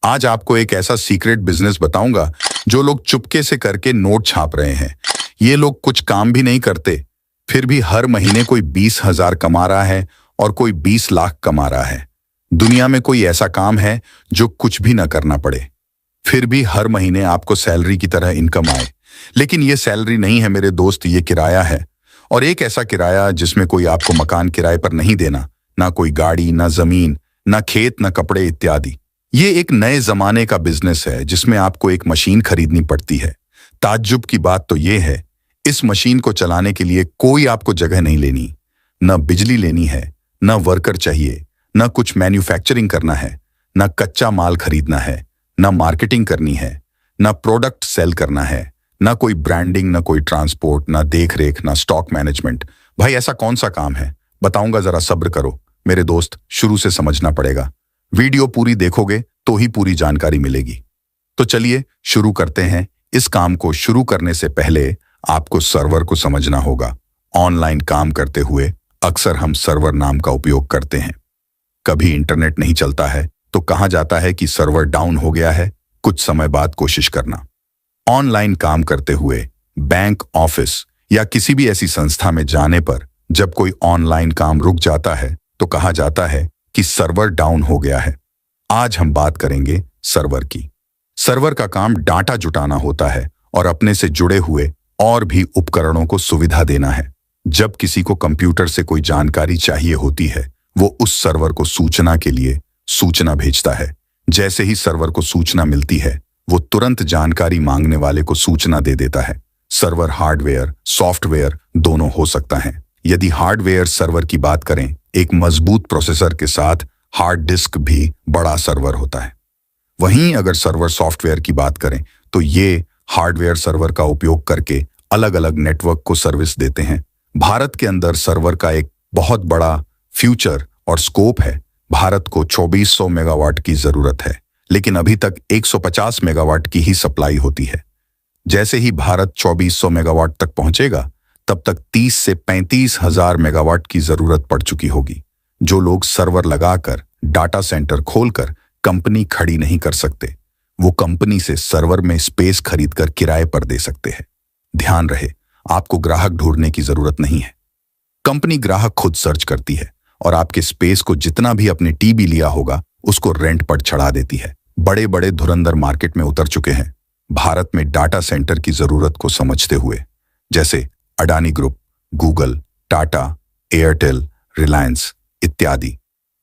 आज आपको एक ऐसा सीक्रेट बिजनेस बताऊंगा जो लोग चुपके से करके नोट छाप रहे हैं। ये लोग कुछ काम भी नहीं करते, फिर भी हर महीने कोई 20,000 कमा रहा है और कोई 20 लाख कमा रहा है। दुनिया में कोई ऐसा काम है जो कुछ भी न करना पड़े, फिर भी हर महीने आपको सैलरी की तरह इनकम आए। लेकिन ये सैलरी नहीं है मेरे दोस्त, ये किराया है। और एक ऐसा किराया जिसमें कोई आपको मकान किराए पर नहीं देना, ना कोई गाड़ी, ना जमीन, ना खेत, ना कपड़े इत्यादि। ये एक नए जमाने का बिजनेस है जिसमें आपको एक मशीन खरीदनी पड़ती है। ताज्जुब की बात तो ये है, इस मशीन को चलाने के लिए कोई आपको जगह नहीं लेनी, न बिजली लेनी है, न वर्कर चाहिए, न कुछ मैन्युफैक्चरिंग करना है, न कच्चा माल खरीदना है, न मार्केटिंग करनी है, न प्रोडक्ट सेल करना है, न कोई ब्रांडिंग, न कोई ट्रांसपोर्ट, न देख रेख, न स्टॉक मैनेजमेंट। भाई ऐसा कौन सा काम है? बताऊंगा, जरा सब्र करो मेरे दोस्त, शुरू से समझना पड़ेगा। वीडियो पूरी देखोगे तो ही पूरी जानकारी मिलेगी। तो चलिए शुरू करते हैं। इस काम को शुरू करने से पहले आपको सर्वर को समझना होगा। ऑनलाइन काम करते हुए अक्सर हम सर्वर नाम का उपयोग करते हैं। कभी इंटरनेट नहीं चलता है तो कहा जाता है कि सर्वर डाउन हो गया है। कुछ समय बाद कोशिश करना। ऑनलाइन काम करते हुए बैंक, ऑफिस या किसी भी ऐसी संस्था में जाने पर जब कोई ऑनलाइन काम रुक जाता है तो कहा जाता है कि सर्वर डाउन हो गया है। आज हम बात करेंगे सर्वर की। सर्वर का काम डाटा जुटाना होता है और अपने से जुड़े हुए और भी उपकरणों को सुविधा देना है। जब किसी को कंप्यूटर से कोई जानकारी चाहिए होती है, वो उस सर्वर को सूचना के लिए सूचना भेजता है। जैसे ही सर्वर को सूचना मिलती है, वो तुरंत जानकारी मांगने वाले को सूचना दे देता है। सर्वर हार्डवेयर, सॉफ्टवेयर दोनों हो सकता है। यदि हार्डवेयर सर्वर की बात करें, एक मजबूत प्रोसेसर के साथ हार्ड डिस्क भी बड़ा सर्वर होता है। वहीं अगर सर्वर सॉफ्टवेयर की बात करें तो ये हार्डवेयर सर्वर का उपयोग करके अलग अलग नेटवर्क को सर्विस देते हैं। भारत के अंदर सर्वर का एक बहुत बड़ा फ्यूचर और स्कोप है। भारत को 2400 मेगावाट की जरूरत है, लेकिन अभी तक 150 मेगावाट की ही सप्लाई होती है। जैसे ही भारत 2400 मेगावाट तक पहुंचेगा, तब तक 30 से 35,000 मेगावाट की जरूरत पड़ चुकी होगी। जो लोग सर्वर लगाकर, डाटा सेंटर खोलकर कंपनी खड़ी नहीं कर सकते, वो कंपनी से सर्वर में स्पेस खरीदकर किराए पर दे सकते हैं। ध्यान रहे, आपको ग्राहक ढूंढने की जरूरत नहीं है। कंपनी ग्राहक खुद सर्च करती है और आपके स्पेस को जितना भी अपने टीबी लिया होगा उसको रेंट पर चढ़ा देती है। बड़े बड़े धुरंधर मार्केट में उतर चुके हैं भारत में डाटा सेंटर की जरूरत को समझते हुए, जैसे Adani group, Google, Tata, Airtel, Reliance इत्यादि।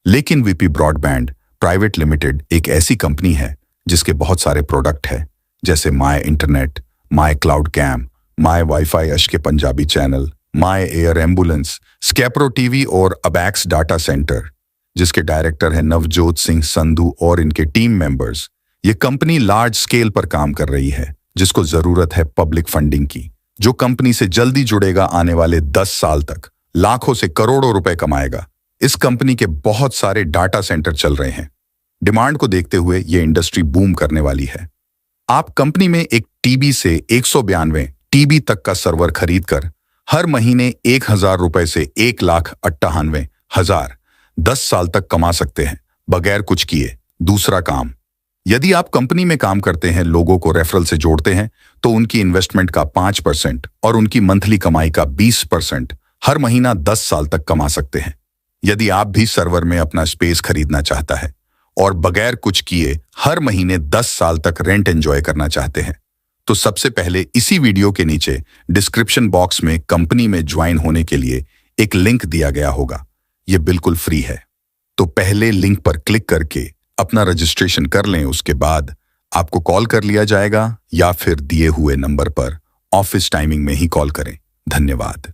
लेकिन वीपी ब्रॉडबैंड प्राइवेट लिमिटेड एक ऐसी कंपनी है जिसके बहुत सारे प्रोडक्ट हैं, जैसे my internet, my cloud cam, my wifi Ashke Punjabi channel, my air ambulance, Scapro TV और अबैक्स डाटा सेंटर, जिसके डायरेक्टर है नवजोत सिंह संधू और इनके टीम मेंबर्स। ये कंपनी लार्ज स्केल पर काम कर रही है, जिसको जरूरत है पब्लिक फंडिंग की। जो कंपनी से जल्दी जुड़ेगा, आने वाले 10 साल तक लाखों से करोड़ों रुपए कमाएगा। इस कंपनी के बहुत सारे डाटा सेंटर चल रहे हैं। डिमांड को देखते हुए ये इंडस्ट्री बूम करने वाली है। आप कंपनी में एक टीबी से 192 टीबी तक का सर्वर खरीदकर हर महीने 1,000 रुपए से 1,98,000 10 साल तक कमा सकते हैं, बगैर कुछ किए। दूसरा काम, यदि आप कंपनी में काम करते हैं, लोगों को रेफरल से जोड़ते हैं, तो उनकी इन्वेस्टमेंट का 5% और उनकी मंथली कमाई का 20% हर महीना 10 साल तक कमा सकते हैं। यदि आप भी सर्वर में अपना स्पेस खरीदना चाहता है और बगैर कुछ किए हर महीने 10 साल तक रेंट एंजॉय करना चाहते हैं, तो सबसे पहले इसी वीडियो के नीचे डिस्क्रिप्शन बॉक्स में कंपनी में ज्वाइन होने के लिए एक लिंक दिया गया होगा। यह बिल्कुल फ्री है, तो पहले लिंक पर क्लिक करके अपना रजिस्ट्रेशन कर लें। उसके बाद आपको कॉल कर लिया जाएगा या फिर दिए हुए नंबर पर ऑफिस टाइमिंग में ही कॉल करें। धन्यवाद।